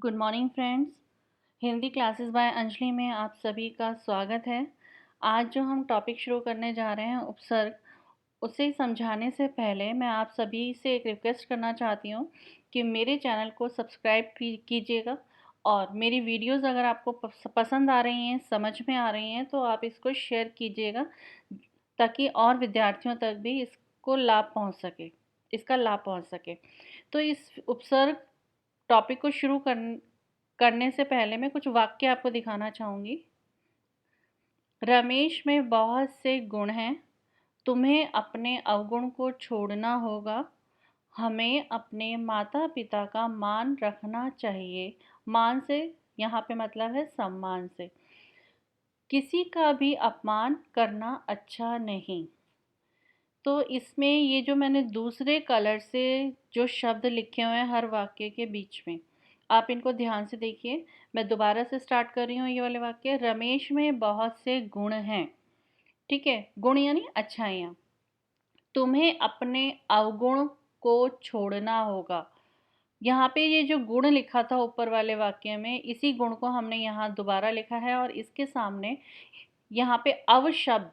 Good morning friends. Hindi classes bye Anjali में आप सभी का स्वागत है। आज जो हम टॉपिक शुरू करने जा रहे हैं उपसर्ग, उसे समझाने से पहले मैं आप सभी से एक रिक्वेस्ट करना चाहती हूँ कि मेरे चैनल को सब्सक्राइब कीजिएगा और मेरी वीडियोस अगर आपको पसंद आ रही हैं, समझ में आ रही हैं, तो आप इसको शेयर कीजिएगा ताकि और विद्यार्थियों तक भी इसका लाभ पहुँच सके। तो इस उपसर्ग टॉपिक को शुरू करने से पहले मैं कुछ वाक्य आपको दिखाना चाहूँगी। रमेश में बहुत से गुण हैं, तुम्हें अपने अवगुण को छोड़ना होगा। हमें अपने माता पिता का मान रखना चाहिए। मान से यहाँ पे मतलब है सम्मान से। किसी का भी अपमान करना अच्छा नहीं। तो इसमें ये जो मैंने दूसरे कलर से जो शब्द लिखे हुए हैं हर वाक्य के बीच में, आप इनको ध्यान से देखिए। मैं दोबारा से स्टार्ट कर रही हूँ ये वाले वाक्य। रमेश में बहुत से गुण हैं, ठीक है, गुण यानी अच्छाइयाँ। तुम्हें अपने अवगुण को छोड़ना होगा। यहाँ पे ये जो गुण लिखा था ऊपर वाले वाक्य में, इसी गुण को हमने यहाँ दोबारा लिखा है और इसके सामने यहाँ पे अव शब्द,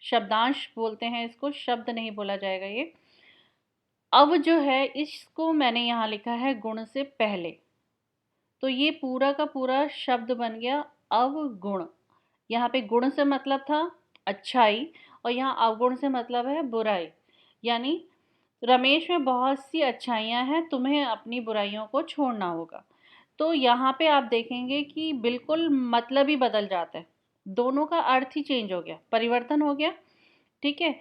शब्दांश बोलते हैं इसको, शब्द नहीं बोला जाएगा ये। अव जो है इसको मैंने यहाँ लिखा है गुण से पहले, तो ये पूरा का पूरा शब्द बन गया अवगुण। यहाँ पे गुण से मतलब था अच्छाई और यहाँ अवगुण से मतलब है बुराई। यानी रमेश में बहुत सी अच्छाइयाँ हैं, तुम्हें अपनी बुराइयों को छोड़ना होगा। तो यहाँ पे आप देखेंगे कि बिल्कुल मतलब ही बदल जाता है, दोनों का अर्थ ही चेंज हो गया, परिवर्तन हो गया। ठीक है,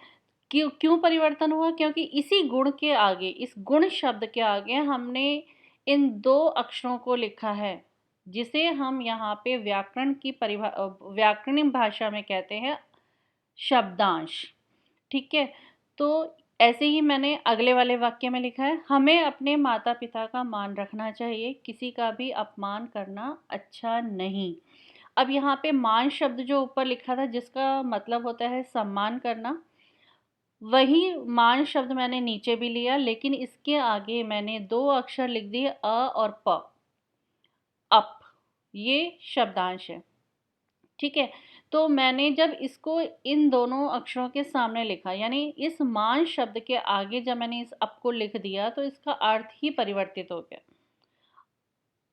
क्यों क्यों परिवर्तन हुआ? क्योंकि इसी गुण के आगे, इस गुण शब्द के आगे हमने इन दो अक्षरों को लिखा है, जिसे हम यहाँ पे व्याकरणिक भाषा में कहते हैं शब्दांश। ठीक है, तो ऐसे ही मैंने अगले वाले वाक्य में लिखा है, हमें अपने माता पिता का मान रखना चाहिए, किसी का भी अपमान करना अच्छा नहीं। अब यहाँ पे मान शब्द जो ऊपर लिखा था, जिसका मतलब होता है सम्मान करना, वही मान शब्द मैंने नीचे भी लिया, लेकिन इसके आगे मैंने दो अक्षर लिख दिए अ और प। अप, ये शब्दांश है। ठीक है, तो मैंने जब इसको इन दोनों अक्षरों के सामने लिखा, यानी इस मान शब्द के आगे जब मैंने इस अप को लिख दिया, तो इसका अर्थ ही परिवर्तित हो गया।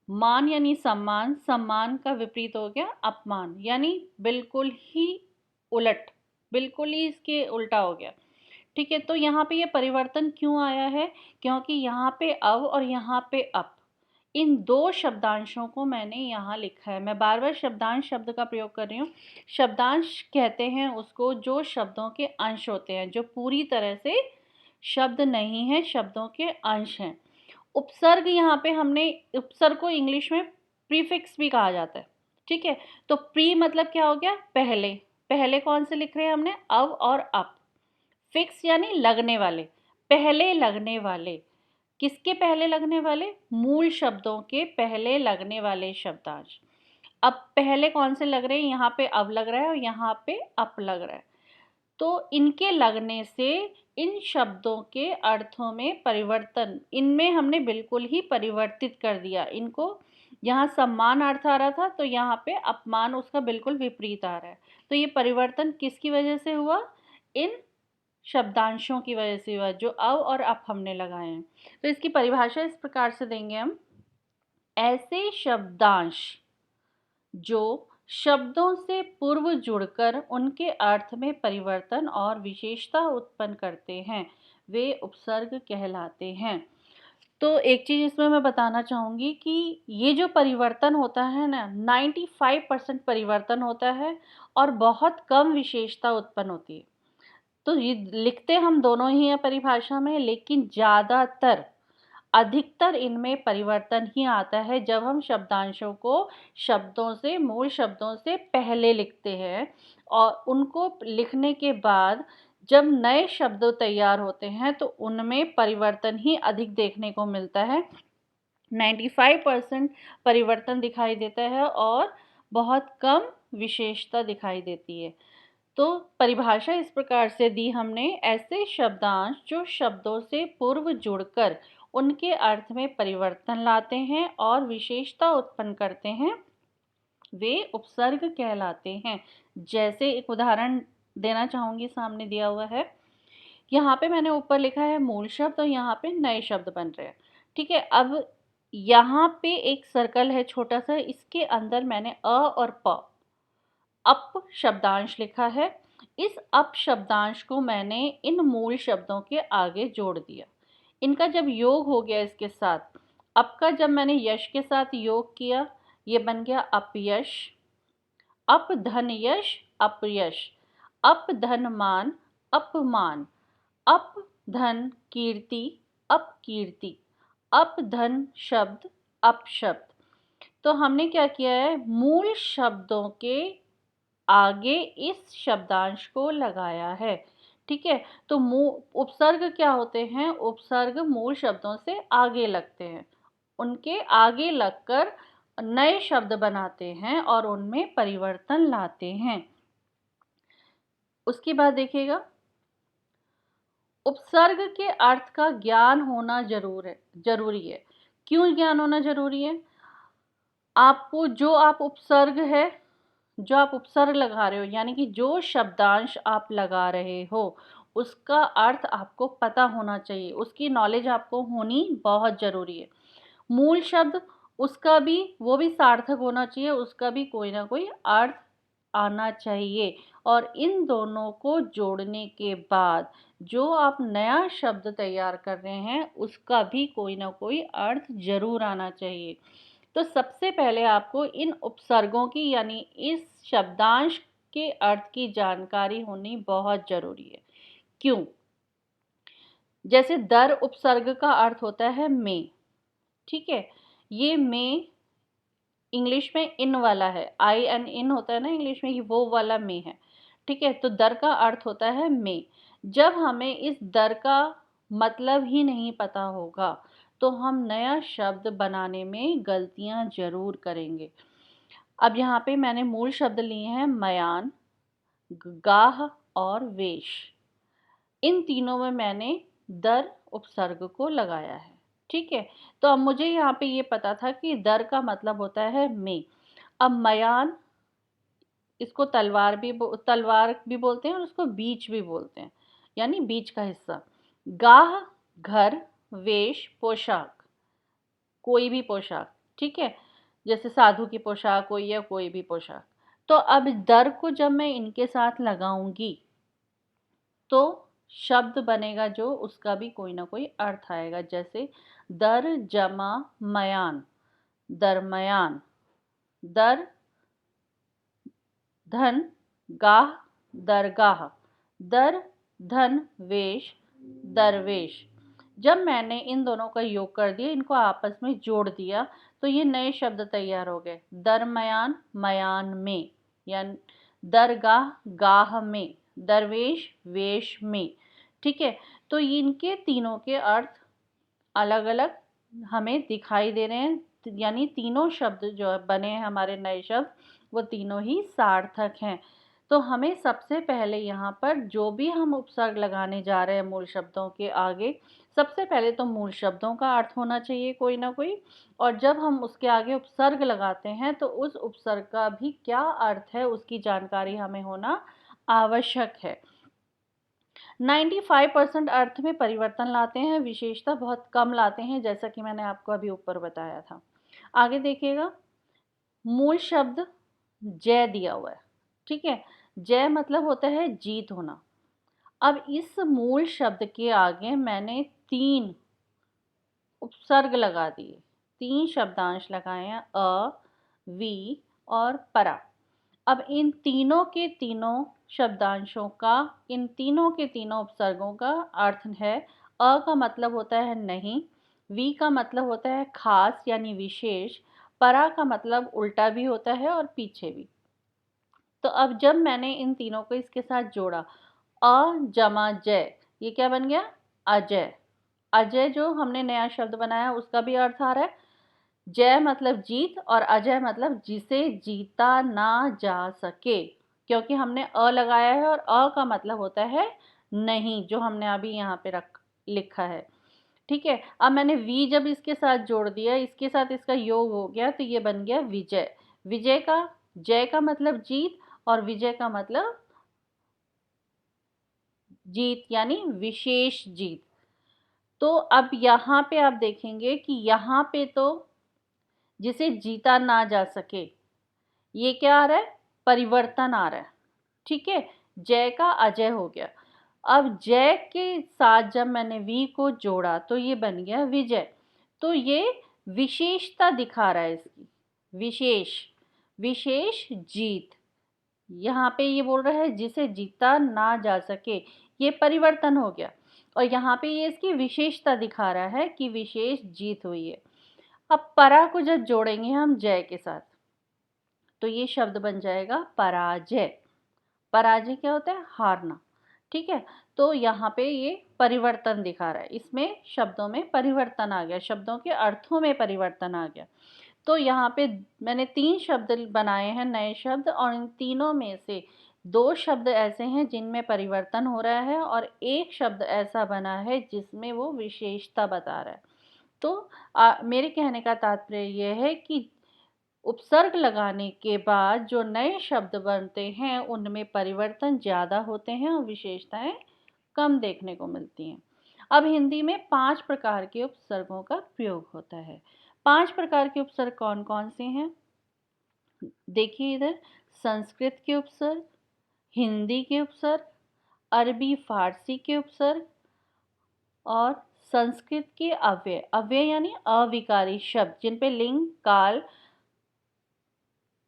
मान यानी सम्मान, सम्मान का विपरीत हो गया अपमान, यानी बिल्कुल ही उलट, बिल्कुल ही इसके उल्टा हो गया। ठीक है, तो यहाँ पे ये परिवर्तन क्यों आया है? क्योंकि यहाँ पे अव और यहाँ पे अप, इन दो शब्दांशों को मैंने यहाँ लिखा है। मैं बार बार शब्दांश शब्द का प्रयोग कर रही हूँ। शब्दांश कहते हैं उसको जो शब्दों के अंश होते हैं, जो पूरी तरह से शब्द नहीं है, शब्दों के अंश हैं। उपसर्ग, यहाँ पे हमने उपसर्ग को इंग्लिश में प्रीफिक्स भी कहा जाता है। ठीक है, तो प्री मतलब क्या हो गया? पहले। पहले कौन से लिख रहे हैं हमने? अव और अप। फिक्स यानी लगने वाले, पहले लगने वाले। किसके पहले लगने वाले? मूल शब्दों के पहले लगने वाले शब्दांश। अब पहले कौन से लग रहे हैं? यहाँ पे अब लग रहा है और यहाँ पे अप लग रहा है। तो इनके लगने से इन शब्दों के अर्थों में परिवर्तन, इनमें हमने बिल्कुल ही परिवर्तित कर दिया इनको। यहाँ सम्मान अर्थ आ रहा था, तो यहाँ पे अपमान उसका बिल्कुल विपरीत आ रहा है। तो ये परिवर्तन किसकी वजह से हुआ? इन शब्दांशों की वजह से हुआ, जो अव और अप हमने लगाए हैं। तो इसकी परिभाषा इस प्रकार से देंगे हम, ऐसे शब्दांश जो शब्दों से पूर्व जुड़कर उनके अर्थ में परिवर्तन और विशेषता उत्पन्न करते हैं, वे उपसर्ग कहलाते हैं। तो एक चीज़ इसमें मैं बताना चाहूँगी कि ये जो परिवर्तन होता है ना, 95% परिवर्तन होता है और बहुत कम विशेषता उत्पन्न होती है। तो ये लिखते हम दोनों ही हैं परिभाषा में, लेकिन ज़्यादातर, अधिकतर इनमें परिवर्तन ही आता है जब हम शब्दांशों को शब्दों से, मूल शब्दों से पहले लिखते हैं, और उनको लिखने के बाद जब नए शब्द तैयार होते हैं तो उनमें परिवर्तन ही अधिक देखने को मिलता है। 95% परिवर्तन दिखाई देता है और बहुत कम विशेषता दिखाई देती है। तो परिभाषा इस प्रकार से दी हमने, ऐसे शब्दांश जो शब्दों से पूर्व जुड़कर उनके अर्थ में परिवर्तन लाते हैं और विशेषता उत्पन्न करते हैं, वे उपसर्ग कहलाते हैं। जैसे एक उदाहरण देना चाहूँगी, सामने दिया हुआ है। यहाँ पे मैंने ऊपर लिखा है मूल शब्द और यहाँ पे नए शब्द बन रहे हैं। ठीक है, अब यहाँ पे एक सर्कल है छोटा सा, इसके अंदर मैंने अ और प अप शब्दांश लिखा है। इस अप शब्दांश को मैंने इन मूल शब्दों के आगे जोड़ दिया। इनका जब योग हो गया इसके साथ, अप का जब मैंने यश के साथ योग किया, ये बन गया अपयश। अप धन यश अपयश। अप धन मान अपमान। अप धन कीर्ति अपकीर्ति। अप धन शब्द अपशब्द। तो हमने क्या किया है, मूल शब्दों के आगे इस शब्दांश को लगाया है। ठीक है, तो उपसर्ग क्या होते हैं, उपसर्ग मूल शब्दों से आगे लगते हैं, उनके आगे लगकर नए शब्द बनाते हैं और उनमें परिवर्तन लाते हैं। उसके बाद देखिएगा, उपसर्ग के अर्थ का ज्ञान होना जरूरी है। क्यों ज्ञान होना जरूरी है? आपको जो आप उपसर्ग लगा रहे हो, यानी कि जो शब्दांश आप लगा रहे हो, उसका अर्थ आपको पता होना चाहिए, उसकी नॉलेज आपको होनी बहुत ज़रूरी है। मूल शब्द, उसका भी वो भी सार्थक होना चाहिए, उसका भी कोई ना कोई अर्थ आना चाहिए, और इन दोनों को जोड़ने के बाद जो आप नया शब्द तैयार कर रहे हैं, उसका भी कोई ना कोई अर्थ ज़रूर आना चाहिए। तो सबसे पहले आपको इन उपसर्गों की, यानी इस शब्दांश के अर्थ की जानकारी होनी बहुत ज़रूरी है। क्यों? जैसे दर उपसर्ग का अर्थ होता है में। ठीक है, ये में इंग्लिश में इन वाला है, आई एन इन होता है ना इंग्लिश में, ये वो वाला में है। ठीक है, तो दर का अर्थ होता है में। जब हमें इस दर का मतलब ही नहीं पता होगा, तो हम नया शब्द बनाने में गलतियां जरूर करेंगे। अब यहाँ पे मैंने मूल शब्द लिए हैं मयान, गाह और वेश। इन तीनों में मैंने दर उपसर्ग को लगाया है। ठीक है, तो अब मुझे यहाँ पे ये पता था कि दर का मतलब होता है में। अब मयान, इसको तलवार भी बोलते हैं और उसको बीच भी बोलते हैं, यानी बीच का हिस्सा। गाह घर, वेश पोशाक, कोई भी पोशाक। ठीक है, जैसे साधु की पोशाक हो या कोई भी पोशाक। तो अब दर को जब मैं इनके साथ लगाऊंगी, तो शब्द बनेगा जो, उसका भी कोई ना कोई अर्थ आएगा। जैसे दर जमा मयान, दरमयान। दर धन गाह, दरगाह। दर धन वेश, दरवेश। जब मैंने इन दोनों का योग कर दिया, इनको आपस में जोड़ दिया, तो ये नए शब्द तैयार हो गए। दरमयान मयान में, यानी दरगाह गाह में, दरवेश वेश में। ठीक है, तो इनके तीनों के अर्थ अलग अलग हमें दिखाई दे रहे हैं, यानी तीनों शब्द जो बने हैं हमारे नए शब्द, वो तीनों ही सार्थक हैं। तो हमें सबसे पहले यहाँ पर जो भी हम उपसर्ग लगाने जा रहे हैं मूल शब्दों के आगे, सबसे पहले तो मूल शब्दों का अर्थ होना चाहिए कोई ना कोई, और जब हम उसके आगे उपसर्ग लगाते हैं तो उस उपसर्ग का भी क्या अर्थ है, उसकी जानकारी हमें होना आवश्यक है। 95% अर्थ में परिवर्तन लाते हैं, विशेषता बहुत कम लाते हैं, जैसा कि मैंने आपको अभी ऊपर बताया था। आगे देखिएगा, मूल शब्द जय दिया हुआ है। ठीक है, जय मतलब होता है जीत होना। अब इस मूल शब्द के आगे मैंने 3 उपसर्ग लगा दिए, 3 शब्दांश लगाए हैं, अ, वी और परा। अब इन तीनों के तीनों शब्दांशों का, इन तीनों के तीनों उपसर्गों का अर्थ है, अ का मतलब होता है नहीं, वी का मतलब होता है खास यानी विशेष, परा का मतलब उल्टा भी होता है और पीछे भी। तो अब जब मैंने इन तीनों को इसके साथ जोड़ा, अ जमा जय, ये क्या बन गया, अजय। अजय जो हमने नया शब्द बनाया, उसका भी अर्थ आ रहा है। जय मतलब जीत और अजय मतलब जिसे जीता ना जा सके, क्योंकि हमने अ लगाया है और अ का मतलब होता है नहीं, जो हमने अभी यहाँ पे लिखा है। ठीक है। अब मैंने वी जब इसके साथ जोड़ दिया, इसके साथ इसका योग हो गया, तो ये बन गया विजय। विजय का जय का मतलब जीत और विजय का मतलब जीत यानी विशेष जीत। तो अब यहाँ पे आप देखेंगे कि यहाँ पे तो जिसे जीता ना जा सके, ये क्या आ रहा है, परिवर्तन आ रहा है। ठीक है, जय का अजय हो गया। अब जय के साथ जब मैंने वी को जोड़ा तो ये बन गया विजय। तो ये विशेषता दिखा रहा है इसकी, विशेष विशेष जीत। यहाँ पे ये बोल रहा है जिसे जीता ना जा सके, ये परिवर्तन हो गया। और यहाँ पे ये इसकी विशेषता दिखा रहा है कि विशेष जीत हुई है। अब परा को जब जोड़ेंगे हम जय के साथ, तो ये शब्द बन जाएगा पराजय। पराजय क्या होता है, हारना। ठीक है, तो यहाँ पे ये परिवर्तन दिखा रहा है, इसमें शब्दों में परिवर्तन आ गया, शब्दों के अर्थों में परिवर्तन आ गया। तो यहाँ पे मैंने 3 शब्द बनाए हैं, नए शब्द, और इन तीनों में से 2 शब्द ऐसे हैं जिनमें परिवर्तन हो रहा है और एक शब्द ऐसा बना है जिसमें वो विशेषता बता रहा है। तो मेरे कहने का तात्पर्य ये है कि उपसर्ग लगाने के बाद जो नए शब्द बनते हैं उनमें परिवर्तन ज़्यादा होते हैं और विशेषताएं कम देखने को मिलती हैं। अब हिंदी में 5 प्रकार के उपसर्गों का प्रयोग होता है। 5 प्रकार के उपसर्ग कौन कौन से हैं? देखिए इधर, संस्कृत के उपसर्ग, हिंदी के उपसर्ग, अरबी फारसी के उपसर्ग और संस्कृत के अव्यय। अव्यय यानी अविकारी शब्द जिन पे लिंग काल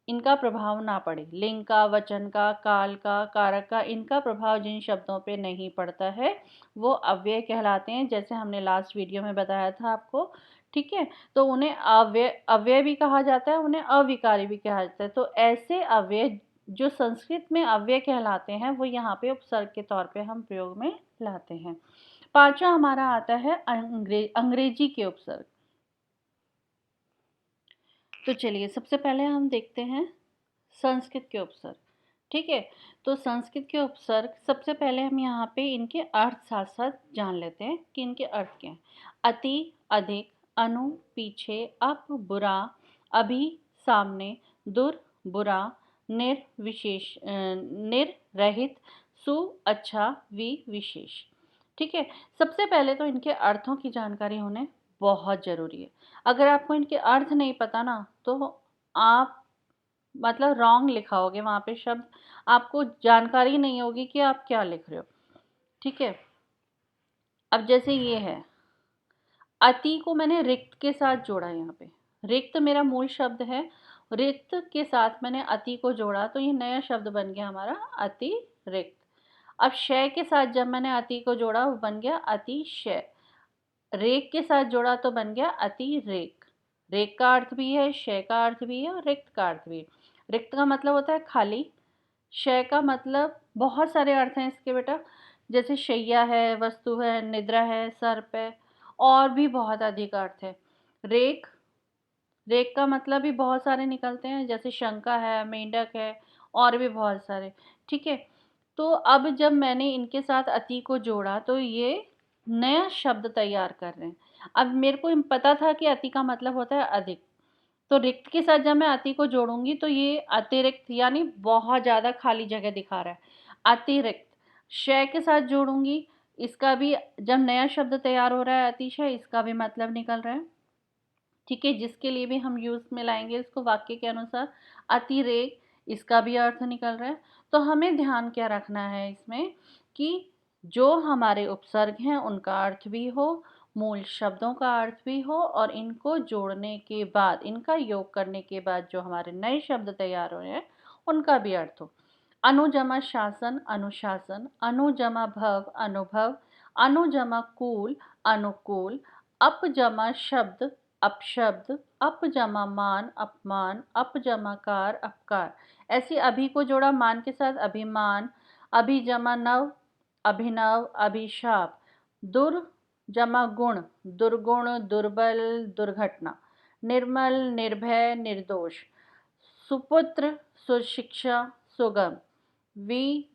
इनका प्रभाव ना पड़े। लिंग का, वचन का, काल का, कारक का, इनका प्रभाव जिन शब्दों पे नहीं पड़ता है वो अव्यय कहलाते हैं, जैसे हमने लास्ट वीडियो में बताया था आपको। ठीक है, तो उन्हें अव्यय अव्यय भी कहा जाता है, उन्हें अविकारी भी कहा जाता है। तो ऐसे अव्यय जो संस्कृत में अव्यय कहलाते हैं वो यहाँ पे उपसर्ग के तौर पे हम प्रयोग में लाते हैं। पांचवा हमारा आता है अंग्रेजी के उपसर्ग। तो चलिए सबसे पहले हम देखते हैं संस्कृत के उपसर्ग। ठीक है, तो संस्कृत के उपसर्ग सबसे पहले हम यहाँ पे इनके अर्थ साथ साथ जान लेते हैं कि इनके अर्थ क्या हैं। अति, अधिक, अनु, पीछे, अप, बुरा, अभी, सामने, दुर, बुरा, विशेष, रहित, सु, अच्छा, विशेष। ठीक है, सबसे पहले तो इनके अर्थों की जानकारी होने बहुत ज़रूरी है। अगर आपको इनके अर्थ नहीं पता ना, तो आप मतलब रॉन्ग लिखाओगे वहाँ पे शब्द, आपको जानकारी नहीं होगी कि आप क्या लिख रहे हो। ठीक है, अब जैसे ये है, अति को मैंने रिक्त के साथ जोड़ा। यहाँ पे रिक्त मेरा मूल शब्द है, रिक्त के साथ मैंने अति को जोड़ा तो ये नया शब्द बन गया हमारा अतिरिक्त। अब शय के साथ जब मैंने अति को जोड़ा वो बन गया अतिशय। रेक के साथ जोड़ा तो बन गया अतिरेक। रेक का अर्थ भी है, शय का अर्थ भी है और रिक्त का अर्थ भी है। रिक्त का मतलब होता है खाली, शय का मतलब बहुत सारे अर्थ हैं इसके बेटा, जैसे शैया है, वस्तु है, निद्रा है, सर्प है, और भी बहुत अधिक अर्थ है। रेक रेक का मतलब भी बहुत सारे निकलते हैं, जैसे शंका है, मेंढक है, और भी बहुत सारे। ठीक है, तो अब जब मैंने इनके साथ अति को जोड़ा तो ये नया शब्द तैयार कर रहे हैं। अब मेरे को पता था कि अति का मतलब होता है अधिक, तो रिक्त के साथ जब मैं अति को जोड़ूंगी तो ये अतिरिक्त यानी बहुत ज़्यादा खाली जगह दिखा रहा है, अतिरिक्त। शय के साथ जोड़ूंगी, इसका भी जब नया शब्द तैयार हो रहा है अतिशय, इसका भी मतलब निकल रहा है। ठीक है, जिसके लिए भी हम यूज़ में लाएंगे इसको वाक्य के अनुसार। अतिरेक, इसका भी अर्थ निकल रहा है। तो हमें ध्यान क्या रखना है इसमें कि जो हमारे उपसर्ग हैं उनका अर्थ भी हो, मूल शब्दों का अर्थ भी हो, और इनको जोड़ने के बाद, इनका योग करने के बाद जो हमारे नए शब्द तैयार हो रहे हैं उनका भी अर्थ हो। अनुजमा शासन, अनुशासन, अनुजमा भव, अनुभव, अनुजमा कूल, अनुकूल, अपजमा शब्द, अपशब्द, अपजमा मान, अपमान, अपजमाकार, अपकार। ऐसे अभी को जोड़ा मान के साथ अभिमान, अभिजमा नव, अभिनव, अभिशाप, दुर जमा गुण, दुर्गुण, दुर्बल, दुर्घटना, निर्मल, निर्भय, निर्दोष, सुपुत्र, सुशिक्षा, सुगम, वि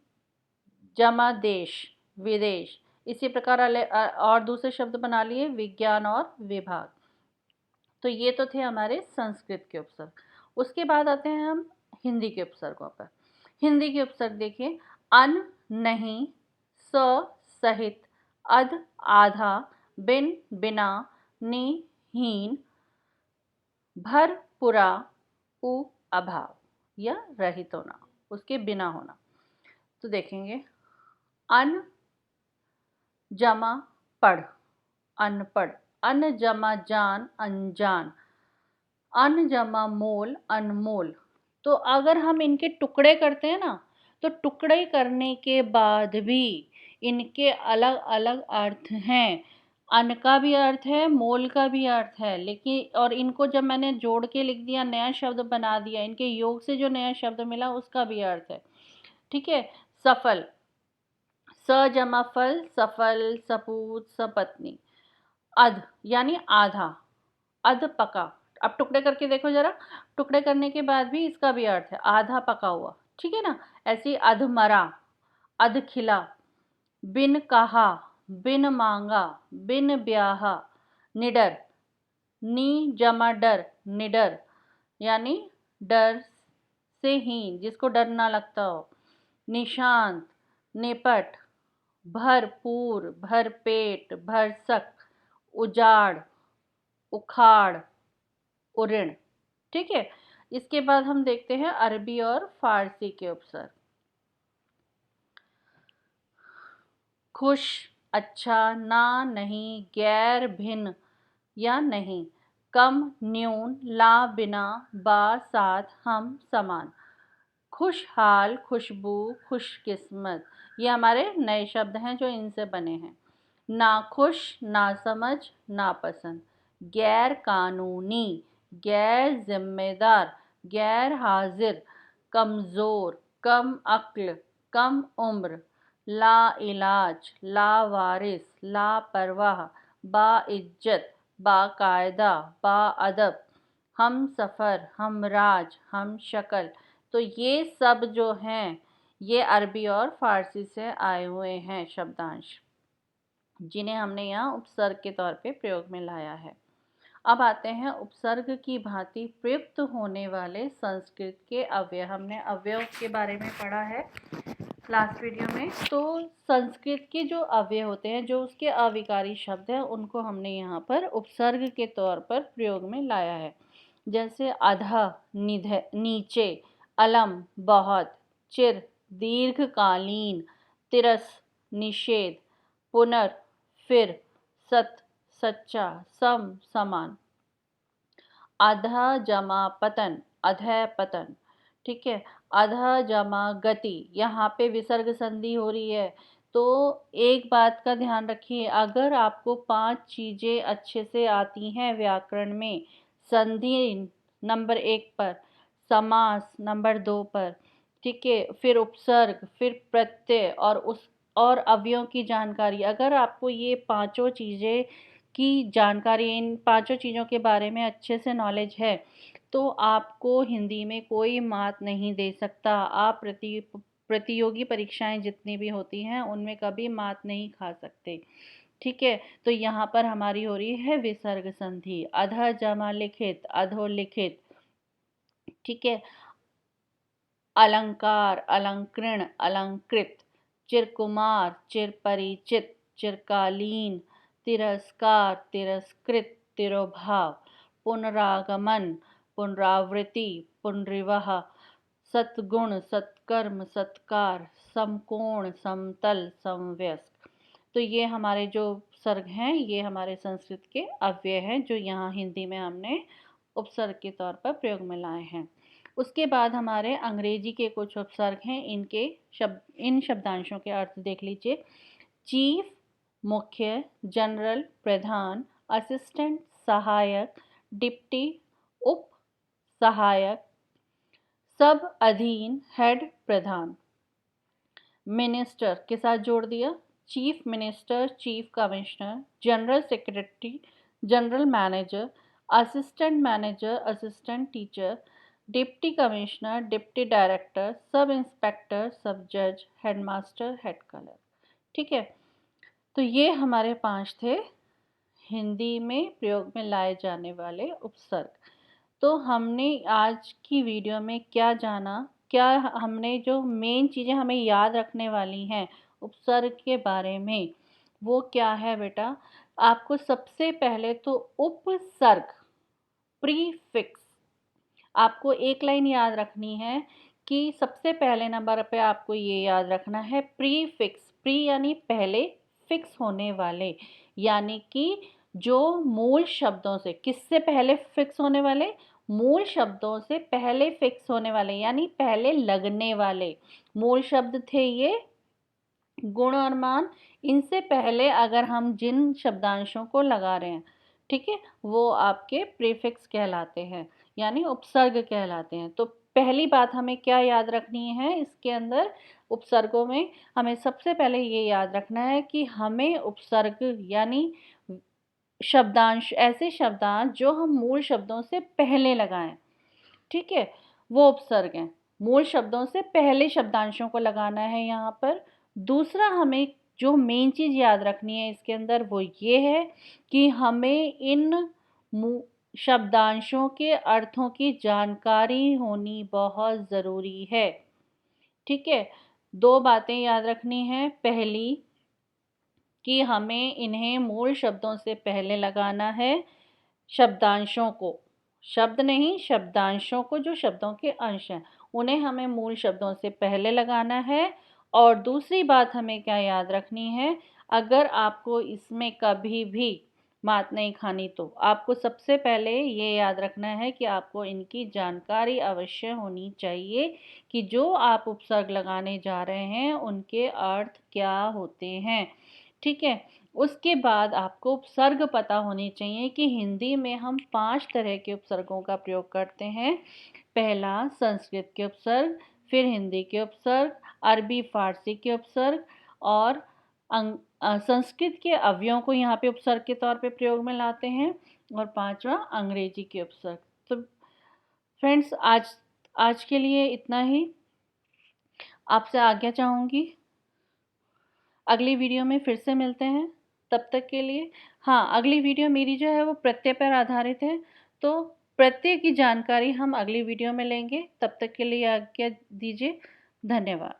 जमा देश, विदेश। इसी प्रकार और दूसरे शब्द बना लिए विज्ञान और विभाग। तो ये तो थे हमारे संस्कृत के उपसर्ग। उसके बाद आते हैं हम हिंदी के उपसर्गों पर। हिंदी के उपसर्ग देखिए, अन, नहीं, स, सहित, अध, आधा, बिन, बिना, नि, हीन, भर, पुरा, उ, अभाव या रहित होना, उसके बिना होना। तो देखेंगे, अन जमा पढ़, अनपढ़, अन जमा जान, अनजान, अन जमा मोल, अनमोल। तो अगर हम इनके टुकड़े करते हैं ना, तो टुकड़े करने के बाद भी इनके अलग अलग अर्थ हैं। अन का भी अर्थ है, मोल का भी अर्थ है, लेकिन और इनको जब मैंने जोड़ के लिख दिया, नया शब्द बना दिया, इनके योग से जो नया शब्द मिला उसका भी अर्थ है। ठीक है, सफल, स जमा फल, सफल, सपूत, सपत्नी। अध यानी आधा, अध पका। अब टुकड़े करके देखो जरा, टुकड़े करने के बाद भी इसका भी अर्थ है आधा पका हुआ। ठीक है ना। ऐसे ही अध मरा, अध खिला, बिन कहा, बिन मांगा, बिन ब्याहा, निडर, नी जमा डर, निडर यानी डर से हीन, जिसको डर ना लगता हो। निशांत, निपट, भरपूर, भरपेट, भरसक, उजाड़, उखाड़, उऋण। ठीक है। इसके बाद हम देखते हैं अरबी और फारसी के उपसर्ग। खुश, अच्छा, ना, नहीं, गैर, भिन्न या नहीं, कम, न्यून, ला, बिना, बा, साथ, हम, समान। खुशहाल, खुशबू, खुशकिस्मत, ये हमारे नए शब्द हैं जो इनसे बने हैं। नाखुश, नासमझ, नापसंद। गैर कानूनी, गैर जिम्मेदार, गैर हाजिर, कमज़ोर, कम अक्ल, कम उम्र, लाइलाज, लावारिस, लापरवाह, बाइज्जत, बाकायदा, बाअदब, हम सफ़र, हमराज, हम शक्ल। तो ये सब जो हैं ये अरबी और फारसी से आए हुए हैं शब्दांश, जिन्हें हमने यहाँ उपसर्ग के तौर पे प्रयोग में लाया है। अब आते हैं उपसर्ग की भांति प्रयुक्त होने वाले संस्कृत के अव्यय। हमने अव्यय के बारे में पढ़ा है लास्ट वीडियो में। तो संस्कृत के जो अव्यय होते हैं, जो उसके अविकारी शब्द हैं, उनको हमने यहाँ पर उपसर्ग के तौर पर प्रयोग में लाया है। जैसे अधः, नीचे, अलम, बहुत, चिर, दीर्घकालीन, तिरस, निषेध, पुनर, फिर, सत, सच्चा, सम, समान। अधः जमा पतन, अधः पतन। ठीक है। अधः जमा गति, यहाँ पे विसर्ग संधि हो रही है। तो एक बात का ध्यान रखिए, अगर आपको 5 चीज़ें अच्छे से आती हैं व्याकरण में, संधि नंबर 1 पर, समास नंबर 2 पर, ठीक है, फिर उपसर्ग, फिर प्रत्यय और अवयवों की जानकारी, अगर आपको ये पांचों चीज़ें की जानकारी, इन पांचों चीज़ों के बारे में अच्छे से नॉलेज है, तो आपको हिंदी में कोई मात नहीं दे सकता। आप प्रतियोगी परीक्षाएं जितनी भी होती हैं उनमें कभी मात नहीं खा सकते। ठीक है। तो यहाँ पर हमारी हो रही है विसर्ग संधि, अधः जमा लिखित, अधोलिखित। ठीक है। अलंकार, अलंकृण, अलंकृत, चिरकुमार, चिरपरिचित, चिरकालीन, तिरस्कार, तिरस्कृत, तिरोभाव, पुनरागमन, पुनरावृत्ति, पुनरिवह, सद्गुण, सत्कर्म, सत्कार, समकोण, समतल, समवयस्क। तो ये हमारे जो उपसर्ग हैं ये हमारे संस्कृत के अव्यय हैं, जो यहाँ हिंदी में हमने उपसर्ग के तौर पर प्रयोग में लाए हैं। उसके बाद हमारे अंग्रेजी के कुछ उपसर्ग हैं, इन शब्दांशों के अर्थ देख लीजिए। चीफ, मुख्य, जनरल, प्रधान, असिस्टेंट, सहायक, डिप्टी, उप सहायक, सब अधीन, हेड, प्रधान। मिनिस्टर के साथ जोड़ दिया, chief minister, chief commissioner, general secretary, general manager, assistant manager, assistant teacher, deputy commissioner, deputy director, sub inspector, सब जज, हेडमास्टर, हेड कलर। ठीक है। तो ये हमारे 5 थे हिंदी में प्रयोग में लाए जाने वाले उपसर्ग। तो हमने आज की वीडियो में क्या जाना, क्या हमने जो मेन चीज़ें हमें याद रखने वाली हैं उपसर्ग के बारे में, वो क्या है बेटा? आपको सबसे पहले तो उपसर्ग, प्रीफिक्स, आपको एक लाइन याद रखनी है कि सबसे पहले नंबर पे आपको ये याद रखना है प्रीफिक्स। प्री यानी पहले, फिक्स होने वाले, यानी कि जो मूल शब्दों से, किससे पहले फिक्स होने वाले? मूल शब्दों से पहले फिक्स होने वाले, यानी पहले लगने वाले। मूल शब्द थे ये गुण और मान, इनसे पहले अगर हम जिन शब्दांशों को लगा रहे हैं, ठीक है, वो आपके प्रीफिक्स कहलाते हैं, यानी उपसर्ग कहलाते हैं। तो पहली बात हमें क्या याद रखनी है इसके अंदर, उपसर्गों में हमें सबसे पहले ये याद रखना है कि हमें उपसर्ग यानी शब्दांश, ऐसे शब्दांश जो हम मूल शब्दों से पहले लगाएं, ठीक है, वो उपसर्ग हैं। मूल शब्दों से पहले शब्दांशों को लगाना है यहाँ पर। दूसरा हमें जो मेन चीज़ याद रखनी है इसके अंदर वो ये है कि हमें इन शब्दांशों के अर्थों की जानकारी होनी बहुत ज़रूरी है, ठीक है। 2 बातें याद रखनी है। पहली कि हमें इन्हें मूल शब्दों से पहले लगाना है, शब्दांशों को, शब्द नहीं शब्दांशों को, जो शब्दों के अंश हैं उन्हें हमें मूल शब्दों से पहले लगाना है। और दूसरी बात हमें क्या याद रखनी है, अगर आपको इसमें कभी भी मात नहीं खानी तो आपको सबसे पहले ये याद रखना है कि आपको इनकी जानकारी अवश्य होनी चाहिए कि जो आप उपसर्ग लगाने जा रहे हैं उनके अर्थ क्या होते हैं, ठीक है। उसके बाद आपको उपसर्ग पता होने चाहिए कि हिंदी में हम 5 तरह के उपसर्गों का प्रयोग करते हैं। पहला संस्कृत के उपसर्ग, फिर हिंदी के उपसर्ग, अरबी फारसी के उपसर्ग और संस्कृत के अवयवों को यहाँ पे उपसर्ग के तौर पे प्रयोग में लाते हैं, और 5वां अंग्रेजी के उपसर्ग। तो फ्रेंड्स आज आज के लिए इतना ही। आपसे आज्ञा चाहूँगी, अगली वीडियो में फिर से मिलते हैं। तब तक के लिए, हाँ, अगली वीडियो मेरी जो है वो प्रत्यय पर आधारित है, तो प्रत्यय की जानकारी हम अगली वीडियो में लेंगे। तब तक के लिए आज्ञा दीजिए। धन्यवाद।